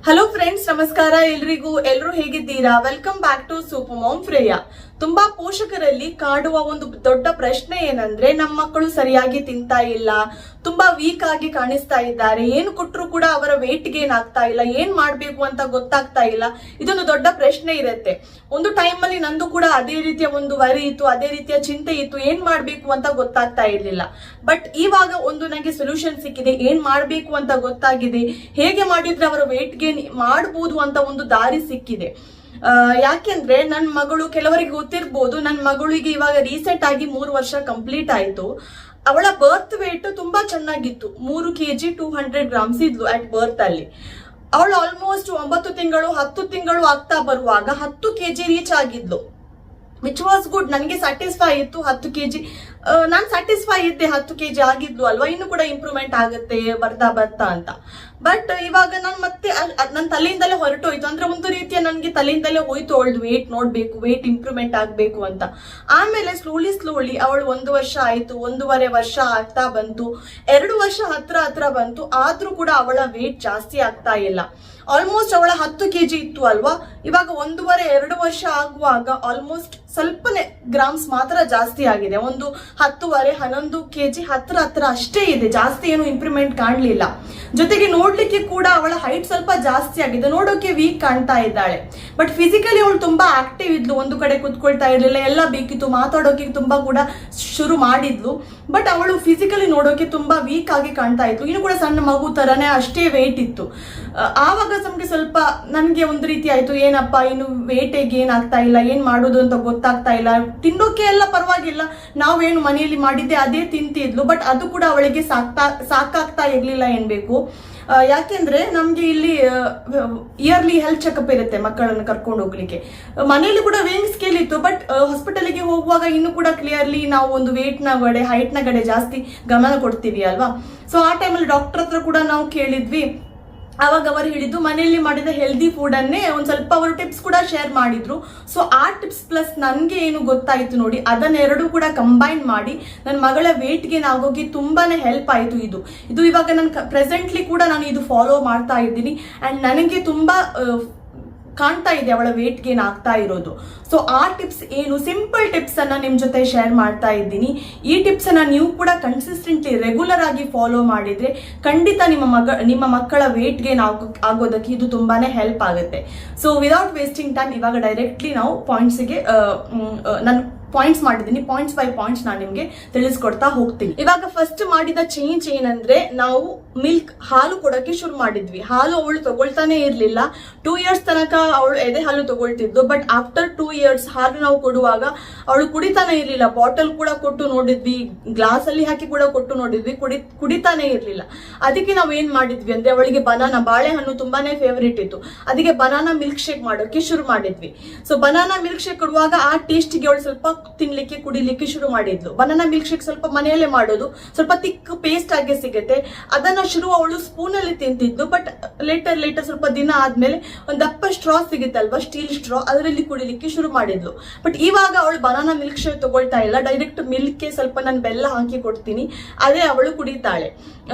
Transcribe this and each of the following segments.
Hello friends, ನಮಸ್ಕಾರ ಎಲ್ರಿಗೂ. ಎಲ್ಲರೂ ಹೇಗಿದ್ದೀರಾ? Welcome back to Super Mom Freya. ತುಂಬಾ ಪೋಷಕರಲ್ಲಿ ಕಾಡುವ ಒಂದು ದೊಡ್ಡ ಪ್ರಶ್ನೆ ಏನಂದ್ರೆ, ನಮ್ಮ ಮಕ್ಕಳು ಸರಿಯಾಗಿ ತಿಂತಾ ಇಲ್ಲ, ತುಂಬಾ ವೀಕ್ ಆಗಿ ಕಾಣಿಸ್ತಾ ಇದ್ದಾರೆ, ಏನು ಕೊಟ್ಟರು ಕೂಡ ಅವರ ವೇಟ್ ಗೇನ್ ಆಗ್ತಾ ಇಲ್ಲ, ಏನ್ ಮಾಡ್ಬೇಕು ಅಂತ ಗೊತ್ತಾಗ್ತಾ ಇಲ್ಲ. ಇದೊಂದು ದೊಡ್ಡ ಪ್ರಶ್ನೆ ಇರುತ್ತೆ. ಒಂದು ಟೈಮ್ ಅಲ್ಲಿ ನಂದು ಕೂಡ ಅದೇ ರೀತಿಯ ಒಂದು ವರಿ ಇತ್ತು, ಅದೇ ರೀತಿಯ ಚಿಂತೆ ಇತ್ತು, ಏನ್ ಮಾಡ್ಬೇಕು ಅಂತ ಗೊತ್ತಾಗ್ತಾ ಇರ್ಲಿಲ್ಲ. ಬಟ್ ಇವಾಗ ಒಂದು ನನಗೆ ಸೊಲ್ಯೂಷನ್ ಸಿಕ್ಕಿದೆ, ಏನ್ ಮಾಡ್ಬೇಕು ಅಂತ ಗೊತ್ತಾಗಿದೆ, ಹೇಗೆ ಮಾಡಿದ್ರೆ ಅವರ ವೇಟ್ ಗೇನ್ ಮಾಡಬಹುದು ಅಂತ ಒಂದು ದಾರಿ ಸಿಕ್ಕಿದೆ. ಯಾಕೆಂದ್ರೆ ನನ್ನ ಮಗಳು, ಕೆಲವರಿಗೆ ಗೊತ್ತಿರ್ಬೋದು, ನನ್ನ ಮಗಳಿಗೆ ಇವಾಗ ರೀಸೆಂಟ್ ಆಗಿ 3 ವರ್ಷ ಕಂಪ್ಲೀಟ್ ಆಯ್ತು. ಅವಳ ಬರ್ತ್ ವೇಟ್ ತುಂಬಾ ಚೆನ್ನಾಗಿತ್ತು, 3 kg 200 grams ಇದ್ಲು ಅಟ್ ಬರ್ತ್ ಅಲ್ಲಿ. ಅವಳು ಆಲ್ಮೋಸ್ಟ್ 9 ತಿಂಗಳು 10 ತಿಂಗಳು ಆಗ್ತಾ ಬರುವಾಗ 10 kg ರೀಚ್ ಆಗಿದ್ಲು, ವಿಚ್ ವಾಸ್ ಗುಡ್. ನನಗೆ ಸ್ಯಾಟಿಸ್ಫೈ ಇತ್ತು 10 kg. ನಾನು ಸ್ಯಾಟಿಸ್ಫೈ ಇದ್ದೆ, 10 kg ಆಗಿದ್ಲು ಅಲ್ವಾ, ಇನ್ನು ಕೂಡ ಇಂಪ್ರೂವ್ಮೆಂಟ್ ಆಗುತ್ತೆ ಬರ್ತಾ ಅಂತ. ಬಟ್ ಇವಾಗ ನಾನು ಮತ್ತೆ ನನ್ನ ತಲೆಯಿಂದಲೇ ಹೊರಟೋಯ್ತು. ಅಂದ್ರೆ ಒಂದು ರೀತಿಯ ನನಗೆ ತಲೆಯಿಂದಲೇ ಹೋಯ್ತು ಅವಳದು ವೇಟ್ ನೋಡ್ಬೇಕು, ವೇಟ್ ಇಂಪ್ರೂವ್ಮೆಂಟ್ ಆಗ್ಬೇಕು ಅಂತ. ಆಮೇಲೆ ಸ್ಲೋಲಿ ಅವಳು 1 ವರ್ಷ ಆಯ್ತು, 1.5 ವರ್ಷ ಆಗ್ತಾ ಬಂತು, 2 ವರ್ಷ ಹತ್ರ ಬಂತು. ಆದ್ರೂ ಕೂಡ ಅವಳ ವೇಟ್ ಜಾಸ್ತಿ ಆಗ್ತಾ ಇಲ್ಲ. ಆಲ್ಮೋಸ್ಟ್ ಅವಳ 10 kg ಇತ್ತು ಅಲ್ವಾ, ಇವಾಗ 1.5-2 ವರ್ಷ ಆಗುವಾಗ ಆಲ್ಮೋಸ್ಟ್ ಸ್ವಲ್ಪನೇ ಗ್ರಾಮ್ಸ್ ಮಾತ್ರ ಜಾಸ್ತಿ ಆಗಿದೆ. ಒಂದು 10.5-11 kg ಹತ್ರ ಅಷ್ಟೇ ಇದೆ, ಜಾಸ್ತಿ ಏನು ಇಂಪ್ರೂವ್ಮೆಂಟ್ ಕಾಣ್ಲಿಲ್ಲ. ಜೊತೆಗೆ ನೋಡ್ಲಿಕ್ಕೆ ಕೂಡ ಅವಳ ಹೈಟ್ ಸ್ವಲ್ಪ ಜಾಸ್ತಿ ಆಗಿದೆ, ನೋಡೋಕೆ ವೀಕ್ ಕಾಣ್ತಾ ಇದ್ದಾಳೆ. ಬಟ್ ಫಿಸಿಕಲಿ ಅವಳು ತುಂಬಾ ಆಕ್ಟಿವ್ ಇದ್ಲು, ಒಂದು ಕಡೆ ಕುತ್ಕೊಳ್ತಾ ಇರ್ಲಿಲ್ಲ, ಎಲ್ಲ ಬೇಕಿತ್ತು, ಮಾತಾಡೋಕೆ ತುಂಬಾ ಕೂಡ ಶುರು ಮಾಡಿದ್ಲು. ಬಟ್ ಅವಳು ಫಿಸಿಕಲಿ ನೋಡೋಕೆ ತುಂಬಾ ವೀಕ್ ಆಗಿ ಕಾಣ್ತಾ ಇತ್ತು, ಇನ್ನು ಕೂಡ ಸಣ್ಣ ಮಗು ತರನೇ ಅಷ್ಟೇ ವೇಟ್ ಇತ್ತು. ಆವಾಗ ನಮ್ಗೆ ಸ್ವಲ್ಪ ನನ್ಗೆ ಒಂದು ರೀತಿ ಆಯ್ತು, ಏನಪ್ಪ ಇನ್ನು ವೇಟ್ ಗೇನ್ ಆಗ್ತಾ ಇಲ್ಲ, ಏನ್ ಮಾಡೋದು ಅಂತ ಗೊತ್ತಾಗ್ತಾ ಇಲ್ಲ. ತಿನ್ನೋಕೆ ಎಲ್ಲ ಪರವಾಗಿಲ್ಲ, ನಾವೇನು ಮನೆಯಲ್ಲಿ ಮಾಡಿದ್ದೆ ಅದೇ ತಿಂತಿದ್ಲು. ಬಟ್ ಅದು ಕೂಡ ಅವಳಿಗೆ ಸಾಕಾಗ್ತಾ ಇರ್ಲಿಲ್ಲ ಏನ್ಬೇಕು. ಯಾಕೆಂದ್ರೆ ನಮ್ಗೆ ಇಲ್ಲಿ ಇಯರ್ಲಿ ಹೆಲ್ತ್ ಚೆಕಪ್ ಇರುತ್ತೆ ಮಕ್ಕಳನ್ನು ಕರ್ಕೊಂಡು ಹೋಗ್ಲಿಕ್ಕೆ. ಮನೆಯಲ್ಲಿ ಕೂಡ ವೇಯಿಂಗ್ ಸ್ಕೇಲ್ ಇತ್ತು, ಬಟ್ ಹಾಸ್ಪಿಟಲ್ಗೆ ಹೋಗುವಾಗ ಇನ್ನು ಕೂಡ ಕ್ಲಿಯರ್ಲಿ ನಾವು ಒಂದು ವೇಟ್ ನ ಕಡೆ, ಹೈಟ್ ನ ಕಡೆ ಜಾಸ್ತಿ ಗಮನ ಕೊಡ್ತೀವಿ ಅಲ್ವಾ. ಸೊ ಆ ಟೈಮಲ್ಲಿ ಡಾಕ್ಟರ್ ಹತ್ರ ಕೂಡ ನಾವು ಕೇಳಿದ್ವಿ. ಅವಾಗ ಅವರು ಹೇಳಿದ್ದು, ಮನೆಯಲ್ಲಿ ಮಾಡಿದ ಹೆಲ್ದಿ ಫುಡ್ ಅನ್ನೇ ಒಂದ್ ಸ್ವಲ್ಪ ಅವರು ಟಿಪ್ಸ್ ಕೂಡ ಶೇರ್ ಮಾಡಿದ್ರು. ಸೊ ಆ ಟಿಪ್ಸ್ ಪ್ಲಸ್ ನನ್ಗೆ ಏನು ಗೊತ್ತಾಯ್ತು ನೋಡಿ, ಅದನ್ನೆರಡು ಕೂಡ ಕಂಬೈನ್ ಮಾಡಿ ನನ್ನ ಮಗಳ ವೇಟ್ ಗೇನ್ ಆಗೋಕೆ ತುಂಬಾನೇ ಹೆಲ್ಪ್ ಆಯ್ತು. ಇದು ಇವಾಗ ನಾನು ಪ್ರೆಸೆಂಟ್ಲಿ ಕೂಡ ನಾನು ಇದು ಫಾಲೋ ಮಾಡ್ತಾ ಇದ್ದೀನಿ. ಅಂಡ್ ನನಗೆ ತುಂಬಾ ಕಾಣ್ತಾ ಇದೆ ಅವಳ ವೇಟ್ ಗೇನ್ ಆಗ್ತಾ ಇರೋದು. ಸೊ ಆ ಟಿಪ್ಸ್ ಏನು, ಸಿಂಪಲ್ ಟಿಪ್ಸ್ ಅನ್ನ ನಿಮ್ ಜೊತೆ ಶೇರ್ ಮಾಡ್ತಾ ಇದ್ದೀನಿ. ಈ ಟಿಪ್ಸ್ ಅನ್ನ ನೀವು ಕೂಡ ಕನ್ಸಿಸ್ಟೆಂಟ್ಲಿ ರೆಗ್ಯುಲರ್ ಆಗಿ ಫಾಲೋ ಮಾಡಿದ್ರೆ ಖಂಡಿತ ನಿಮ್ಮ ಮಕ್ಕಳ ವೇಟ್ ಗೇನ್ ಆಗೋದಕ್ಕೆ ಇದು ತುಂಬಾನೇ ಹೆಲ್ಪ್ ಆಗುತ್ತೆ. ಸೊ ವಿದೌಟ್ ವೇಸ್ಟಿಂಗ್ ಟೈಮ್ ಇವಾಗ ಡೈರೆಕ್ಟ್ಲಿ ನಾವು ಪಾಯಿಂಟ್ಸ್ಗೆ ನಾನು ಪಾಯಿಂಟ್ಸ್ ಮಾಡಿದ್ದೀನಿ, ಪಾಯಿಂಟ್ಸ್ ಬೈ ಪಾಯಿಂಟ್ಸ್ ನಾನು ನಿಮ್ಗೆ ತಿಳಿಸ್ಕೊಡ್ತಾ ಹೋಗ್ತೀನಿ. ಇವಾಗ ಫಸ್ಟ್ ಮಾಡಿದ ಚೇಂಜ್ ಏನಂದ್ರೆ, ನಾವು ಮಿಲ್ಕ್ ಹಾಲು ಕೊಡೋಕೆ ಶುರು ಮಾಡಿದ್ವಿ. ಹಾಲು ಅವಳು ತಗೊಳ್ತಾನೆ ಇರ್ಲಿಲ್ಲ, 2 years ತನಕ ಅವಳು ಎದೆ ಹಾಲು ತಗೊಳ್ತಿದ್ದು. ಬಟ್ ಆಫ್ಟರ್ 2 years ಹಾಲು ನಾವು ಕೊಡುವಾಗ ಅವಳು ಕುಡಿತಾನೆ ಇರ್ಲಿಲ್ಲ. ಬಾಟಲ್ ಕೂಡ ಕೊಟ್ಟು ನೋಡಿದ್ವಿ, ಗ್ಲಾಸ್ ಅಲ್ಲಿ ಹಾಕಿ ಕೂಡ ಕೊಟ್ಟು ನೋಡಿದ್ವಿ, ಕುಡಿತಾನೆ ಇರ್ಲಿಲ್ಲ. ಅದಕ್ಕೆ ನಾವು ಏನ್ ಮಾಡಿದ್ವಿ ಅಂದ್ರೆ, ಅವಳಿಗೆ ಬನಾನಾ, ಬಾಳೆಹಣ್ಣು ತುಂಬಾನೇ ಫೇವರಿಟ್ ಇತ್ತು, ಅದಕ್ಕೆ ಬನಾನಾ ಮಿಲ್ಕ್ ಶೇಕ್ ಮಾಡೋಕೆ ಶುರು ಮಾಡಿದ್ವಿ. ಸೊ ಬನಾನಾ ಮಿಲ್ಕ್ ಶೇಕ್ ಕೊಡುವಾಗ ಆ ಟೇಸ್ಟ್ಗೆ ಅವಳು ಸ್ವಲ್ಪ ತಿನ್ಲಿಕ್ಕೆ, ಕುಡಿಲಿಕ್ಕೆ ಶುರು ಮಾಡಿದ್ಲು. ಬನಾನಾ ಮಿಲ್ಕ್ ಶೇಕ್ ಸ್ವಲ್ಪ ಮನೆಯಲ್ಲೇ ಮಾಡೋದು, ಸ್ವಲ್ಪ ತಿಕ್ ಪೇಸ್ಟ್ ಆಗಿ ಸಿಗುತ್ತೆ, ಅದನ್ನ ಅವಳು ಸ್ಪೂನ್ ಅಲ್ಲಿ ತಿಂತಿದ್ಲು. ಬಟ್ ಲೇಟರ್ ಸ್ವಲ್ಪ ದಿನ ಆದ್ಮೇಲೆ ಒಂದು ದಪ್ಪ ಸ್ಟ್ರಾ ಸಿಗುತ್ತಲ್ವಾ, ಸ್ಟೀಲ್ ಸ್ಟ್ರಾ, ಅದರಲ್ಲಿ ಕುಡಿಲಿಕ್ಕೆ ಶುರು ಮಾಡಿದ್ಲು. ಬಟ್ ಇವಾಗ ಅವಳು ಬನಾನಾ ಮಿಲ್ಕ್ ಶೇಕ್ ತಗೊಳ್ತಾ ಇಲ್ಲ, ಡೈರೆಕ್ಟ್ ಮಿಲ್ಕ್ ಸ್ವಲ್ಪ ನಾನು ಬೆಲ್ಲ ಹಾಕಿ ಕೊಡ್ತೀನಿ, ಅದೇ ಅವಳು ಕುಡಿತಾಳೆ.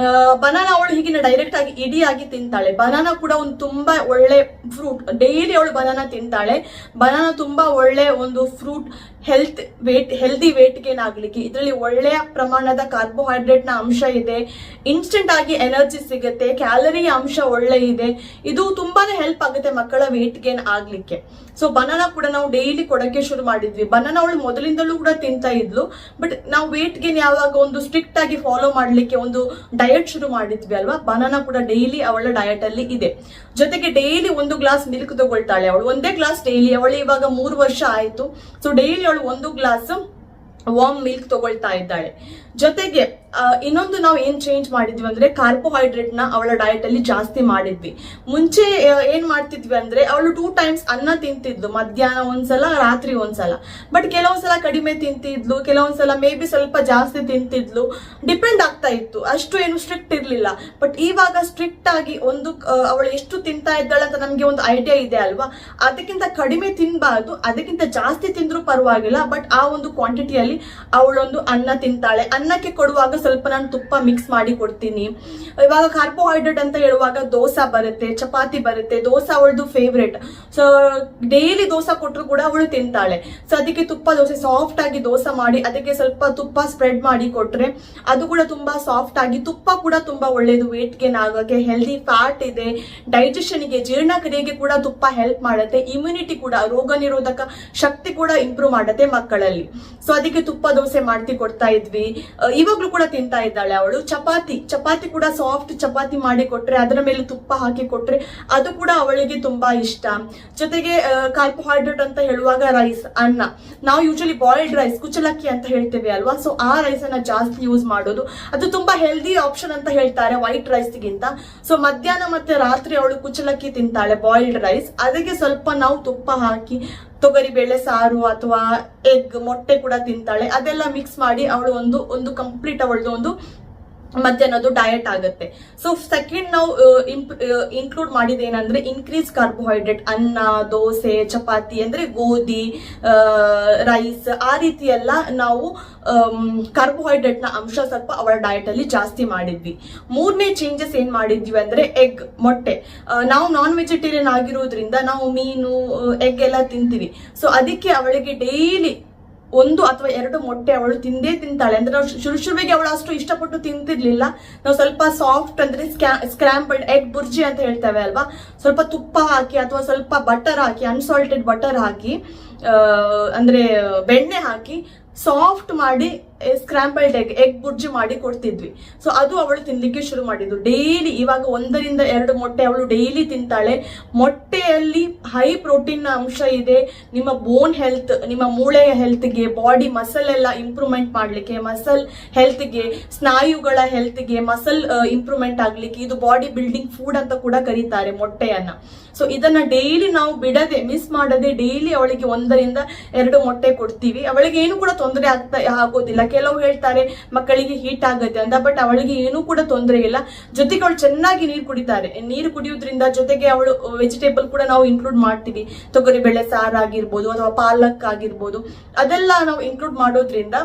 ಬನಾನಾ ಅವಳು ಹೀಗಿನ ಡೈರೆಕ್ಟ್ ಆಗಿ ಇಡಿಯಾಗಿ ತಿಂತಾಳೆ. ಬನಾನಾ ಕೂಡ ಒಂದು ತುಂಬಾ ಒಳ್ಳೆ ಫ್ರೂಟ್, ಡೈಲಿ ಅವಳು ಬನಾನಾ ತಿಂತಾಳೆ. ಬನಾನಾ ತುಂಬಾ ಒಳ್ಳೆ ಒಂದು ಫ್ರೂಟ್, ಹೆಲ್ದಿ ವೇಟ್ ಗೇನ್ ಆಗ್ಲಿಕ್ಕೆ. ಇದರಲ್ಲಿ ಒಳ್ಳೆಯ ಪ್ರಮಾಣದ ಕಾರ್ಬೋಹೈಡ್ರೇಟ್ ನ ಅಂಶ ಇದೆ, ಇನ್ಸ್ಟೆಂಟ್ ಆಗಿ ಎನರ್ಜಿ ಸಿಗುತ್ತೆ, ಕ್ಯಾಲರಿ ಅಂಶ ಒಳ್ಳೆ ಇದೆ. ಇದು ತುಂಬಾನೇ ಹೆಲ್ಪ್ ಆಗುತ್ತೆ ಮಕ್ಕಳ ವೇಟ್ ಗೇನ್ ಆಗ್ಲಿಕ್ಕೆ. ಸೊ ಬನಾನಾ ಕೂಡ ನಾವು ಡೈಲಿ ಕೊಡಕ್ಕೆ ಶುರು ಮಾಡಿದ್ವಿ. ಬನಾನಾ ಅವಳು ಮೊದಲಿಂದಲೂ ಕೂಡ ತಿಂತಾ ಇದ್ಲು. ಬಟ್ ನಾವು ವೇಟ್ ಗೇನ್ ಯಾವಾಗ ಒಂದು ಸ್ಟ್ರಿಕ್ಟ್ ಆಗಿ ಫಾಲೋ ಮಾಡ್ಲಿಕ್ಕೆ ಒಂದು ಡಯಟ್ ಶುರು ಮಾಡಿದ್ವಿ ಅಲ್ವಾ, ಬನಾನಾ ಕೂಡ ಡೈಲಿ ಅವಳ ಡಯಟ್ ಅಲ್ಲಿ ಇದೆ. ಜೊತೆಗೆ ಡೈಲಿ 1 ಗ್ಲಾಸ್ ಮಿಲ್ಕ್ ತಗೊಳ್ತಾಳೆ ಅವಳು, ಒಂದೇ ಗ್ಲಾಸ್ ಡೈಲಿ. ಅವಳು ಇವಾಗ 3 ವರ್ಷ ಆಯ್ತು. ಸೊ ಡೈಲಿ ಅವಳು 1 ಗ್ಲಾಸ್ ವಾರ್ಮ್ ಮಿಲ್ಕ್ ತಗೊಳ್ತಾ ಇದ್ದಾಳೆ. ಜೊತೆಗೆ ಇನ್ನೊಂದು ನಾವು ಏನ್ ಚೇಂಜ್ ಮಾಡಿದ್ವಿ ಅಂದ್ರೆ, ಕಾರ್ಬೋಹೈಡ್ರೇಟ್ ನ ಅವಳ ಡಯಟ್ ಅಲ್ಲಿ ಜಾಸ್ತಿ ಮಾಡಿದ್ವಿ. ಮುಂಚೆ ಏನ್ ಮಾಡ್ತಿದ್ವಿ ಅಂದ್ರೆ, ಅವಳು 2 times ಅನ್ನ ತಿಂತಿದ್ಲು, ಮಧ್ಯಾಹ್ನ ಒಂದ್ಸಲ, ರಾತ್ರಿ ಒಂದ್ಸಲ. ಬಟ್ ಕೆಲವೊಂದ್ಸಲ ಕಡಿಮೆ ತಿಂತಿದ್ಲು, ಕೆಲವೊಂದ್ಸಲ ಮೇ ಬಿ ಸ್ವಲ್ಪ ಜಾಸ್ತಿ ತಿಂತಿದ್ಲು, ಡಿಪೆಂಡ್ ಆಗ್ತಾ ಇತ್ತು. ಅಷ್ಟು ಏನು ಸ್ಟ್ರಿಕ್ಟ್ ಇರ್ಲಿಲ್ಲ. ಬಟ್ ಇವಾಗ ಸ್ಟ್ರಿಕ್ಟ್ ಆಗಿ ಅವಳು ಎಷ್ಟು ತಿಂತಾ ಇದ್ದಾಳೆ ಅಂತ ನಮ್ಗೆ ಒಂದು ಐಡಿಯಾ ಇದೆ ಅಲ್ವಾ, ಅದಕ್ಕಿಂತ ಕಡಿಮೆ ತಿನ್ಬಾರ್ದು, ಅದಕ್ಕಿಂತ ಜಾಸ್ತಿ ತಿಂದ್ರು ಪರವಾಗಿಲ್ಲ. ಬಟ್ ಆ ಒಂದು ಕ್ವಾಂಟಿಟಿಯಲ್ಲಿ ಅವಳೊಂದು ಅನ್ನ ತಿಂತಾಳೆ. ಅನ್ನ ಅನ್ನಕ್ಕೆ ಕೊಡುವಾಗ ಸ್ವಲ್ಪ ನಾನು ತುಪ್ಪ ಮಿಕ್ಸ್ ಮಾಡಿ ಕೊಡ್ತೀನಿ. ಇವಾಗ ಕಾರ್ಬೋಹೈಡ್ರೇಟ್ ಅಂತ ಹೇಳುವಾಗ ದೋಸೆ ಬರುತ್ತೆ, ಚಪಾತಿ ಬರುತ್ತೆ. ದೋಸೆ ಅವಳದು ಫೇವ್ರೇಟ್. ಸೊ ಡೈಲಿ ದೋಸೆ ಕೊಟ್ಟರು ಕೂಡ ಅವಳು ತಿಂತಾಳೆ. ಸೊ ಅದಕ್ಕೆ ತುಪ್ಪ ದೋಸೆ ಸಾಫ್ಟ್ ಆಗಿ ದೋಸೆ ಮಾಡಿ ಅದಕ್ಕೆ ಸ್ವಲ್ಪ ತುಪ್ಪ ಸ್ಪ್ರೆಡ್ ಮಾಡಿ ಕೊಟ್ರೆ ಅದು ಕೂಡ ತುಂಬಾ ಸಾಫ್ಟ್ ಆಗಿ, ತುಪ್ಪ ಕೂಡ ತುಂಬಾ ಒಳ್ಳೇದು ವೇಟ್ ಗೇನ್ ಆಗೋಕೆ, ಹೆಲ್ದಿ ಫ್ಯಾಟ್ ಇದೆ, ಡೈಜೆಷನ್ಗೆ ಜೀರ್ಣಕ್ರಿಯೆಗೆ ಕೂಡ ತುಪ್ಪ ಹೆಲ್ಪ್ ಮಾಡುತ್ತೆ, ಇಮ್ಯುನಿಟಿ ಕೂಡ, ರೋಗ ನಿರೋಧಕ ಶಕ್ತಿ ಕೂಡ ಇಂಪ್ರೂವ್ ಮಾಡುತ್ತೆ ಮಕ್ಕಳಲ್ಲಿ. ಸೊ ಅದಕ್ಕೆ ತುಪ್ಪ ದೋಸೆ ಮಾಡ್ತಿ ಕೊಡ್ತಾ ಇದ್ವಿ. ಇವಾಗ್ಲೂ ಕೂಡ ತಿಂತಾ ಇದ್ದಾಳೆ ಅವಳು. ಚಪಾತಿ ಕೂಡ ಸಾಫ್ಟ್ ಚಪಾತಿ ಮಾಡಿ ಕೊಟ್ರೆ ಅದರ ಮೇಲೆ ತುಪ್ಪ ಹಾಕಿ ಕೊಟ್ರೆ ಅದು ಕೂಡ ಅವಳಿಗೆ ತುಂಬಾ ಇಷ್ಟ. ಜೊತೆಗೆ ಕಾರ್ಬೋಹೈಡ್ರೇಟ್ ಅಂತ ಹೇಳುವಾಗ ರೈಸ್, ಅನ್ನ, ನಾವು ಯೂಶಲಿ ಬಾಯ್ಲ್ಡ್ ರೈಸ್, ಕುಚಲಕ್ಕಿ ಅಂತ ಹೇಳ್ತೇವೆ ಅಲ್ವಾ. ಸೊ ಆ ರೈಸ್ ಅನ್ನ ಜಾಸ್ತಿ ಯೂಸ್ ಮಾಡೋದು, ಅದು ತುಂಬಾ ಹೆಲ್ದಿ ಆಪ್ಷನ್ ಅಂತ ಹೇಳ್ತಾರೆ ವೈಟ್ ರೈಸ್ ಗಿಂತ. ಸೊ ಮಧ್ಯಾಹ್ನ ಮತ್ತೆ ರಾತ್ರಿ ಅವಳು ಕುಚಲಕ್ಕಿ ತಿಂತಾಳೆ, ಬಾಯ್ಲ್ಡ್ ರೈಸ್. ಅದಕ್ಕೆ ಸ್ವಲ್ಪ ನಾವು ತುಪ್ಪ ಹಾಕಿ ತೊಗರಿ ಬೇಳೆ ಸಾರು ಅಥವಾ ಎಗ್, ಮೊಟ್ಟೆ ಕೂಡ ತಿಂತಾಳೆ. ಅದೆಲ್ಲ ಮಿಕ್ಸ್ ಮಾಡಿ ಅವಳು ಒಂದು ಕಂಪ್ಲೀಟ್ ಅವಳದು ಒಂದು ಮಧ್ಯಾಹ್ನದ್ದು ಡಯಟ್ ಆಗುತ್ತೆ. ಸೊ ಸೆಕೆಂಡ್ ನಾವು ಇನ್ಕ್ಲೂಡ್ ಮಾಡಿದೇನಂದ್ರೆ ಇನ್ಕ್ರೀಸ್ ಕಾರ್ಬೋಹೈಡ್ರೇಟ್, ಅನ್ನ, ದೋಸೆ, ಚಪಾತಿ ಅಂದ್ರೆ ಗೋಧಿ, ರೈಸ್, ಆ ರೀತಿ ಎಲ್ಲ ನಾವು ಕಾರ್ಬೋಹೈಡ್ರೇಟ್ ನ ಅಂಶ ಸ್ವಲ್ಪ ಅವಳ ಡಯಟ್ ಅಲ್ಲಿ ಜಾಸ್ತಿ ಮಾಡಿದ್ವಿ. ಮೂರನೇ ಚೇಂಜಸ್ ಏನ್ ಮಾಡಿದ್ವಿ ಅಂದ್ರೆ ಎಗ್, ಮೊಟ್ಟೆ. ನಾವು ನಾನ್ ವೆಜಿಟೇರಿಯನ್ ಆಗಿರೋದ್ರಿಂದ ನಾವು ಮೀನು, ಎಗ್ ಎಲ್ಲ ತಿಂತೀವಿ. ಸೊ ಅದಕ್ಕೆ ಅವಳಿಗೆ ಡೈಲಿ 1 ಅಥವಾ 2 ಮೊಟ್ಟೆ ಅವಳು ತಿಂತಾಳೆ. ಅಂದ್ರೆ ನಾವು ಶುರುವಿಗೆ ಅವಳು ಅಷ್ಟು ಇಷ್ಟಪಟ್ಟು ತಿಂತಿರ್ಲಿಲ್ಲ. ನಾವು ಸ್ವಲ್ಪ ಸಾಫ್ಟ್ ಅಂದ್ರೆ ಸ್ಕ್ರಾಂಬಲ್ಡ್ ಎಗ್ ಬುರ್ಜಿ ಅಂತ ಹೇಳ್ತೇವೆ ಅಲ್ವಾ, ಸ್ವಲ್ಪ ತುಪ್ಪ ಹಾಕಿ ಅಥವಾ ಸ್ವಲ್ಪ ಬಟರ್ ಹಾಕಿ, ಅನ್ಸಾಲ್ಟೆಡ್ ಬಟರ್ ಹಾಕಿ, ಅಂದ್ರೆ ಬೆಣ್ಣೆ ಹಾಕಿ ಸಾಫ್ಟ್ ಮಾಡಿ ಸ್ಕ್ರಾಂಬಲ್ಡ್ ಎಗ್ ಬುರ್ಜಿ ಮಾಡಿ ಕೊಡ್ತಿದ್ವಿ. ಸೊ ಅದು ಅವಳು ತಿನ್ಲಿಕ್ಕೆ ಶುರು ಮಾಡಿದ್ದು ಡೈಲಿ. ಇವಾಗ 1 ರಿಂದ 2 ಮೊಟ್ಟೆ ಅವಳು ಡೈಲಿ ತಿಂತಾಳೆ. ಮೊಟ್ಟೆಯಲ್ಲಿ ಹೈ ಪ್ರೋಟೀನ್ ಅಂಶ ಇದೆ. ನಿಮ್ಮ ಬೋನ್ ಹೆಲ್ತ್, ನಿಮ್ಮ ಮೂಳೆಯ ಹೆಲ್ತ್ಗೆ, ಬಾಡಿ ಮಸಲ್ ಎಲ್ಲ ಇಂಪ್ರೂವ್ಮೆಂಟ್ ಮಾಡ್ಲಿಕ್ಕೆ, ಮಸಲ್ ಹೆಲ್ತ್ಗೆ, ಸ್ನಾಯುಗಳ ಹೆಲ್ತ್ಗೆ, ಮಸಲ್ ಇಂಪ್ರೂವ್ಮೆಂಟ್ ಆಗ್ಲಿಕ್ಕೆ ಇದು ಬಾಡಿ ಬಿಲ್ಡಿಂಗ್ ಫುಡ್ ಅಂತ ಕೂಡ ಕರೀತಾರೆ ಮೊಟ್ಟೆಯನ್ನ. ಸೊ ಇದನ್ನ ಡೈಲಿ ನಾವು ಬಿಡದೆ, ಮಿಸ್ ಮಾಡದೆ ಡೈಲಿ ಅವಳಿಗೆ 1 ರಿಂದ 2 ಮೊಟ್ಟೆ ಕೊಡ್ತೀವಿ. ಅವಳಿಗೆ ಏನು ಕೂಡ ತೊಂದರೆ ಆಗೋದಿಲ್ಲ. ಕೆಲವು ಹೇಳ್ತಾರೆ ಮಕ್ಕಳಿಗೆ ಹೀಟ್ ಆಗುತ್ತೆ ಅಂತ, ಬಟ್ ಅವಳಿಗೆ ಏನೂ ಕೂಡ ತೊಂದರೆ ಇಲ್ಲ. ಜೊತೆಗೆ ಅವಳು ಚೆನ್ನಾಗಿ ನೀರು ಕುಡಿಯೋದ್ರಿಂದ, ಜೊತೆಗೆ ಅವಳು ವೆಜಿಟೇಬಲ್ ಕೂಡ ನಾವು ಇನ್ಕ್ಲೂಡ್ ಮಾಡ್ತೀವಿ. ತೊಗರಿ ಬೇಳೆ ಸಾರು ಆಗಿರ್ಬೋದು ಅಥವಾ ಪಾಲಕ್ ಆಗಿರ್ಬೋದು, ಅದೆಲ್ಲ ನಾವು ಇನ್ಕ್ಲೂಡ್ ಮಾಡೋದ್ರಿಂದ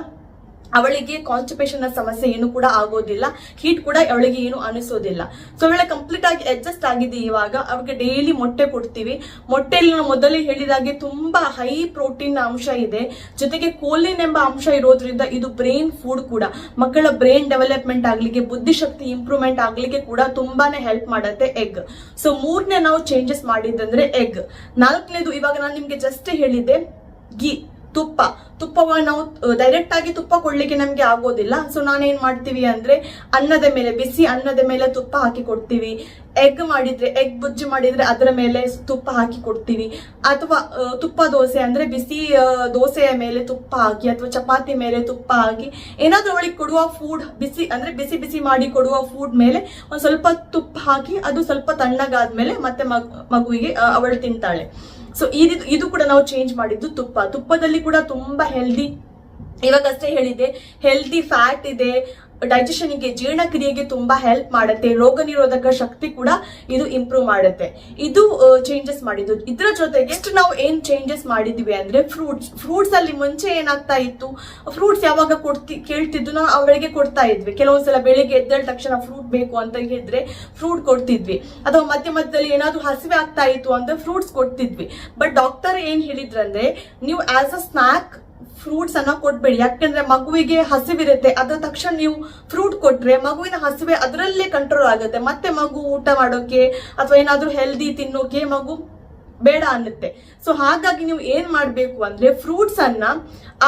ಅವಳಿಗೆ ಕಾನ್ಸ್ಟಿಪೇಷನ್ ನ ಸಮಸ್ಯೆ ಏನು ಕೂಡ ಆಗೋದಿಲ್ಲ, ಹೀಟ್ ಕೂಡ ಅವಳಿಗೆ ಏನು ಅನಿಸೋದಿಲ್ಲ. ಸೊ ಅವಳೆ ಕಂಪ್ಲೀಟ್ ಆಗಿ ಅಡ್ಜಸ್ಟ್ ಆಗಿದೆ. ಇವಾಗ ಅವಳಿಗೆ ಡೈಲಿ ಮೊಟ್ಟೆ ಕೊಡ್ತೀವಿ. ಮೊಟ್ಟೆಯಲ್ಲಿ ನಾವು ಮೊದಲೇ ಹೇಳಿದಾಗೆ ತುಂಬಾ ಹೈ ಪ್ರೋಟೀನ್ ಅಂಶ ಇದೆ, ಜೊತೆಗೆ ಕೋಲಿನ್ ಎಂಬ ಅಂಶ ಇರೋದ್ರಿಂದ ಇದು ಬ್ರೈನ್ ಫುಡ್ ಕೂಡ. ಮಕ್ಕಳ ಬ್ರೈನ್ ಡೆವಲಪ್ಮೆಂಟ್ ಆಗ್ಲಿಕ್ಕೆ, ಬುದ್ಧಿಶಕ್ತಿ ಇಂಪ್ರೂವ್ಮೆಂಟ್ ಆಗ್ಲಿಕ್ಕೆ ಕೂಡ ತುಂಬಾನೇ ಹೆಲ್ಪ್ ಮಾಡುತ್ತೆ ಎಗ್. ಸೊ ಮೂರನೇ ನಾವು ಚೇಂಜಸ್ ಮಾಡಿದ್ದಂದ್ರೆ ಎಗ್. 4ನೇದು ಇವಾಗ ನಾನು ನಿಮ್ಗೆ ಜಸ್ಟ್ ಹೇಳಿದ್ದೆ, ಘೀ, ತುಪ್ಪವನ್ನು ನಾವು ಡೈರೆಕ್ಟ್ ಆಗಿ ತುಪ್ಪ ಕೊಡ್ಲಿಕ್ಕೆ ನಮ್ಗೆ ಆಗೋದಿಲ್ಲ. ಸೊ ನಾನೇನ್ ಮಾಡ್ತೀವಿ ಅಂದ್ರೆ ಅನ್ನದ ಮೇಲೆ, ಬಿಸಿ ಅನ್ನದ ಮೇಲೆ ತುಪ್ಪ ಹಾಕಿ ಕೊಡ್ತೀವಿ. ಎಗ್ ಬುಜ್ಜಿ ಮಾಡಿದ್ರೆ ಅದರ ಮೇಲೆ ತುಪ್ಪ ಹಾಕಿ ಕೊಡ್ತೀವಿ. ಅಥವಾ ತುಪ್ಪ ದೋಸೆ ಅಂದ್ರೆ ಬಿಸಿ ದೋಸೆಯ ಮೇಲೆ ತುಪ್ಪ ಹಾಕಿ, ಅಥವಾ ಚಪಾತಿ ಮೇಲೆ ತುಪ್ಪ ಹಾಕಿ, ಏನಾದ್ರೂ ಅವಳಿಗೆ ಕೊಡುವ ಫುಡ್ ಬಿಸಿ ಮಾಡಿ ಕೊಡುವ ಫುಡ್ ಮೇಲೆ ಒಂದ್ ಸ್ವಲ್ಪ ತುಪ್ಪ ಹಾಕಿ, ಅದು ಸ್ವಲ್ಪ ತಣ್ಣಗಾದ್ಮೇಲೆ ಮತ್ತೆ ಮಗುವಿಗೆ ಅವಳು ತಿಂತಾಳೆ. ಸೊ ಇದು ಕೂಡ ನಾವು ಚೇಂಜ್ ಮಾಡಿದ್ದು ತುಪ್ಪದಲ್ಲಿ ಕೂಡ ತುಂಬಾ ಹೆಲ್ದಿ, ಇವಾಗಷ್ಟೇ ಹೇಳಿದೆ, ಹೆಲ್ದಿ ಫ್ಯಾಟ್ ಇದೆ, ಡೈಜೆಷನ್ಗೆ, ಜೀರ್ಣಕ್ರಿಯೆಗೆ ತುಂಬಾ ಹೆಲ್ಪ್ ಮಾಡುತ್ತೆ, ರೋಗ ನಿರೋಧಕ ಶಕ್ತಿ ಕೂಡ ಇದು ಇಂಪ್ರೂವ್ ಮಾಡುತ್ತೆ. ಇದು ಚೇಂಜಸ್ ಮಾಡಿದ್ದು. ಇದ್ರ ಜೊತೆಗೆ ಎಷ್ಟು ನಾವು ಏನ್ ಚೇಂಜಸ್ ಮಾಡಿದ್ವಿ ಅಂದ್ರೆ ಫ್ರೂಟ್ಸ್ ಅಲ್ಲಿ ಮುಂಚೆ ಏನಾಗ್ತಾ ಇತ್ತು, ಫ್ರೂಟ್ಸ್ ಯಾವಾಗ ಕೇಳ್ತಿದ್ದು ನಾವು ಅವಳಿಗೆ ಕೊಡ್ತಾ ಇದ್ವಿ. ಕೆಲವೊಂದ್ಸಲ ಬೆಳಿಗ್ಗೆ ಎದ್ದ ತಕ್ಷಣ ಫ್ರೂಟ್ ಬೇಕು ಅಂತ ಹೇಳಿದ್ರೆ ಫ್ರೂಟ್ ಕೊಡ್ತಿದ್ವಿ, ಅಥವಾ ಮಧ್ಯದಲ್ಲಿ ಏನಾದ್ರು ಹಸಿವೆ ಆಗ್ತಾ ಇತ್ತು ಅಂದ್ರೆ ಫ್ರೂಟ್ಸ್ ಕೊಡ್ತಿದ್ವಿ. ಬಟ್ ಡಾಕ್ಟರ್ ಏನ್ ಹೇಳಿದ್ರಂದ್ರೆ, ನೀವು ಆಸ್ ಅ ಸ್ನಾಕ್ ಫ್ರೂಟ್ಸ್ ಅನ್ನ ಕೊಡ್ಬೇಡಿ. ಯಾಕೆಂದ್ರೆ ಮಗುವಿಗೆ ಹಸಿವಿರುತ್ತೆ, ಅದ್ರ ತಕ್ಷಣ ನೀವು ಫ್ರೂಟ್ ಕೊಟ್ರೆ ಮಗುವಿನ ಹಸಿವೆ ಅದರಲ್ಲೇ ಕಂಟ್ರೋಲ್ ಆಗುತ್ತೆ. ಮತ್ತೆ ಮಗು ಊಟ ಮಾಡೋಕೆ ಅಥವಾ ಏನಾದ್ರೂ ಹೆಲ್ದಿ ತಿನ್ನೋಕೆ ಮಗು ಬೇಡ ಅನ್ನುತ್ತೆ. ಸೊ ಹಾಗಾಗಿ ನೀವು ಏನ್ ಮಾಡ್ಬೇಕು ಅಂದ್ರೆ, ಫ್ರೂಟ್ಸ್ ಅನ್ನ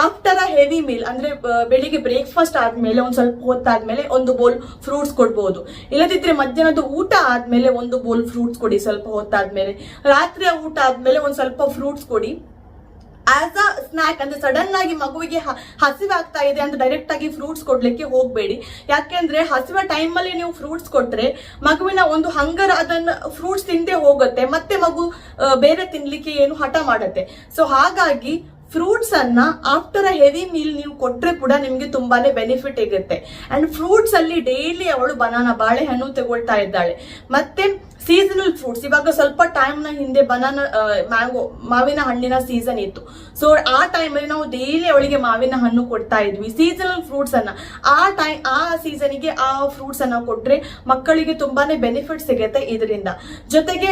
ಆಫ್ಟರ್ ಅ ಹೆವಿ ಮೀಲ್, ಅಂದ್ರೆ ಬೆಳಿಗ್ಗೆ ಬ್ರೇಕ್ಫಾಸ್ಟ್ ಆದ್ಮೇಲೆ ಒಂದ್ ಸ್ವಲ್ಪ ಹೊತ್ತಾದ್ಮೇಲೆ 1 ಬೌಲ್ ಫ್ರೂಟ್ಸ್ ಕೊಡ್ಬೋದು. ಇಲ್ಲದಿದ್ರೆ ಮಧ್ಯಾಹ್ನದ ಊಟ ಆದ್ಮೇಲೆ 1 ಬೌಲ್ ಫ್ರೂಟ್ಸ್ ಕೊಡಿ. ಸ್ವಲ್ಪ ಹೊತ್ತಾದ್ಮೇಲೆ, ರಾತ್ರಿಯ ಊಟ ಆದ್ಮೇಲೆ ಒಂದ್ ಸ್ವಲ್ಪ ಫ್ರೂಟ್ಸ್ ಕೊಡಿ. ಆಸ್ ಅ ಸ್ನಾಕ್ ಅಂದ್ರೆ ಸಡನ್ ಆಗಿ ಮಗುವಿಗೆ ಹಸಿವೆ ಆಗ್ತಾ ಇದೆ ಅಂತ ಡೈರೆಕ್ಟ್ ಆಗಿ ಫ್ರೂಟ್ಸ್ ಕೊಡ್ಲಿಕ್ಕೆ ಹೋಗ್ಬೇಡಿ. ಯಾಕೆಂದ್ರೆ ಹಸಿವೆ ಟೈಮ್ ಅಲ್ಲಿ ನೀವು ಫ್ರೂಟ್ಸ್ ಕೊಟ್ರೆ ಮಗುವಿನ ಒಂದು ಹಂಗರ್ ಅದನ್ನ ಫ್ರೂಟ್ಸ್ ತಿಂದೇ ಹೋಗುತ್ತೆ, ಮತ್ತೆ ಮಗು ಬೇರೆ ತಿನ್ಲಿಕ್ಕೆ ಏನು ಹಠ ಮಾಡುತ್ತೆ. ಸೊ ಹಾಗಾಗಿ ಫ್ರೂಟ್ಸ್ ಅನ್ನ ಆಫ್ಟರ್ ಅ ಹೆವಿ ಮೀಲ್ ನೀವು ಕೊಟ್ರೆ ಕೂಡ ನಿಮ್ಗೆ ತುಂಬಾನೇ ಬೆನಿಫಿಟ್ ಇರುತ್ತೆ. ಅಂಡ್ ಫ್ರೂಟ್ಸ್ ಅಲ್ಲಿ ಡೈಲಿ ಅವಳು ಬಾಳೆಹಣ್ಣು ತಗೊಳ್ತಾ ಇದ್ದಾಳೆ. ಮತ್ತೆ ಸೀಸನಲ್ ಫ್ರೂಟ್ಸ್, ಇವಾಗ ಸ್ವಲ್ಪ ಟೈಮ್ ನ ಹಿಂದೆ ಬನಾನಾ ಮ್ಯಾಂಗೋ ಮಾವಿನ ಹಣ್ಣಿನ ಸೀಸನ್ ಇತ್ತು. ಸೊ ಆ ಟೈಮಲ್ಲಿ ನಾವು ಡೈಲಿ ಅವಳಿಗೆ ಮಾವಿನ ಹಣ್ಣು ಕೊಡ್ತಾ ಇದ್ವಿ, ಸೀಸನಲ್ ಫ್ರೂಟ್ಸ್ ಅನ್ನ. ಆ ಸೀಸನ್ಗೆ ಆ ಫ್ರೂಟ್ಸ್ ಅನ್ನ ಕೊಟ್ರೆ ಮಕ್ಕಳಿಗೆ ತುಂಬಾನೇ ಬೆನಿಫಿಟ್ ಸಿಗುತ್ತೆ ಇದರಿಂದ. ಜೊತೆಗೆ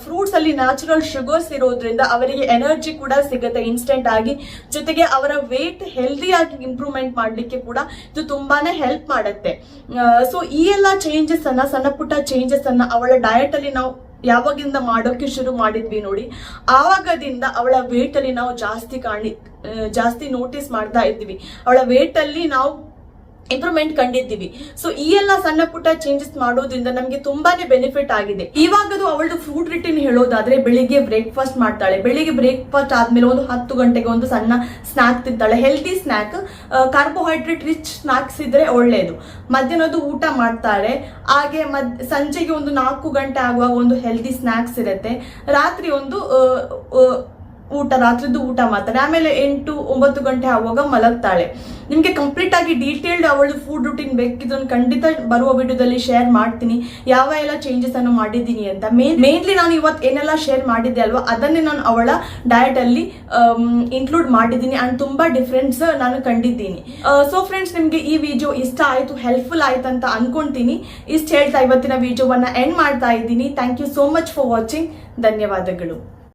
ಫ್ರೂಟ್ಸ್ ಅಲ್ಲಿ ನ್ಯಾಚುರಲ್ ಶುಗರ್ಸ್ ಇರೋದ್ರಿಂದ ಅವರಿಗೆ ಎನರ್ಜಿ ಕೂಡ ಸಿಗುತ್ತೆ ಇನ್ಸ್ಟೆಂಟ್ ಆಗಿ. ಜೊತೆಗೆ ಅವರ ವೇಟ್ ಹೆಲ್ದಿಯಾಗಿ ಇಂಪ್ರೂವ್ಮೆಂಟ್ ಮಾಡ್ಲಿಕ್ಕೆ ಕೂಡ ಇದು ತುಂಬಾನೇ ಹೆಲ್ಪ್ ಮಾಡುತ್ತೆ. ಸೊ ಈ ಎಲ್ಲ ಚೇಂಜಸ್ ಅನ್ನ, ಸಣ್ಣ ಪುಟ್ಟ ಚೇಂಜಸ್ ಅನ್ನ ಅವಳ ಡಯಟ್ ಅಲ್ಲಿ ನಾವು ಯಾವಾಗಿಂದ ಮಾಡೋಕೆ ಶುರು ಮಾಡಿದ್ವಿ ನೋಡಿ, ಆವಾಗದಿಂದ ಅವಳ ವೇಟ್ ಅಲ್ಲಿ ನಾವು ಜಾಸ್ತಿ ನೋಟಿಸ್ ಮಾಡ್ತಾ ಇದ್ವಿ. ಅವಳ ವೇಟ್ ಅಲ್ಲಿ ನಾವು ಇಂಪ್ರೂವ್ಮೆಂಟ್ ಕಂಡಿದ್ದೀವಿ. ಸೊ ಈ ಎಲ್ಲ ಸಣ್ಣ ಪುಟ್ಟ ಚೇಂಜಸ್ ಮಾಡೋದ್ರಿಂದ ನಮ್ಗೆ ತುಂಬಾನೇ ಬೆನಿಫಿಟ್ ಆಗಿದೆ. ಇವಾಗದು ಅವಳದು ಫುಡ್ ರಿಟೀನ್ ಹೇಳೋದಾದ್ರೆ, ಬೆಳಿಗ್ಗೆ ಬ್ರೇಕ್ಫಾಸ್ಟ್ ಮಾಡ್ತಾಳೆ. ಬೆಳಿಗ್ಗೆ ಬ್ರೇಕ್ಫಾಸ್ಟ್ ಆದ್ಮೇಲೆ ಒಂದು 10 ಗಂಟೆಗೆ ಒಂದು ಸಣ್ಣ ಸ್ನಾಕ್ ತಿಂತಾಳೆ, healthy snack. Carbohydrate rich snacks ಇದ್ರೆ ಒಳ್ಳೇದು. ಮಧ್ಯಾಹ್ನದ್ದು ಊಟ ಮಾಡ್ತಾಳೆ. ಹಾಗೆ ಸಂಜೆಗೆ ಒಂದು 4 ಗಂಟೆ ಆಗುವಾಗ ಒಂದು ಹೆಲ್ದಿ ಸ್ನಾಕ್ಸ್ ಇರುತ್ತೆ. ರಾತ್ರಿ ಒಂದು ರಾತ್ರಿದ್ದು ಊಟ ಮಾಡ್ತಾಳೆ. ಆಮೇಲೆ 8-9 ಗಂಟೆ ಆಗುವಾಗ ಮಲಗ್ತಾಳೆ. ನಿಮ್ಗೆ ಕಂಪ್ಲೀಟ್ ಆಗಿ ಡೀಟೇಲ್ಡ್ ಅವಳು ಫುಡ್ ರೂಟೀನ್ ಬೇಕಿದ್ದನ್ನು ಖಂಡಿತ ಬರುವ ವಿಡಿಯೋದಲ್ಲಿ ಶೇರ್ ಮಾಡ್ತೀನಿ, ಯಾವ ಎಲ್ಲ ಚೇಂಜಸ್ ಅನ್ನು ಮಾಡಿದ್ದೀನಿ ಅಂತ. ಮೇನ್ಲಿ ನಾನು ಇವತ್ತು ಏನೆಲ್ಲ ಶೇರ್ ಮಾಡಿದ್ದೆ ಅಲ್ವಾ, ಅದನ್ನೇ ನಾನು ಅವಳ ಡಯಟ್ ಅಲ್ಲಿ ಇನ್ಕ್ಲೂಡ್ ಮಾಡಿದ್ದೀನಿ. ಅಂಡ್ ತುಂಬಾ ಡಿಫ್ರೆನ್ಸ್ ನಾನು ಕಂಡಿದ್ದೀನಿ. ಸೊ ಫ್ರೆಂಡ್ಸ್, ನಿಮ್ಗೆ ಈ ವಿಡಿಯೋ ಇಷ್ಟ ಆಯ್ತು, ಹೆಲ್ಪ್ಫುಲ್ ಆಯ್ತು ಅಂತ ಅನ್ಕೊಂತೀನಿ. ಇಷ್ಟು ಹೇಳ್ತಾ ಇವತ್ತಿನ ವಿಡಿಯೋವನ್ನ ಎಂಡ್ ಮಾಡ್ತಾ ಇದ್ದೀನಿ. Thank you so much for watching. ಧನ್ಯವಾದಗಳು.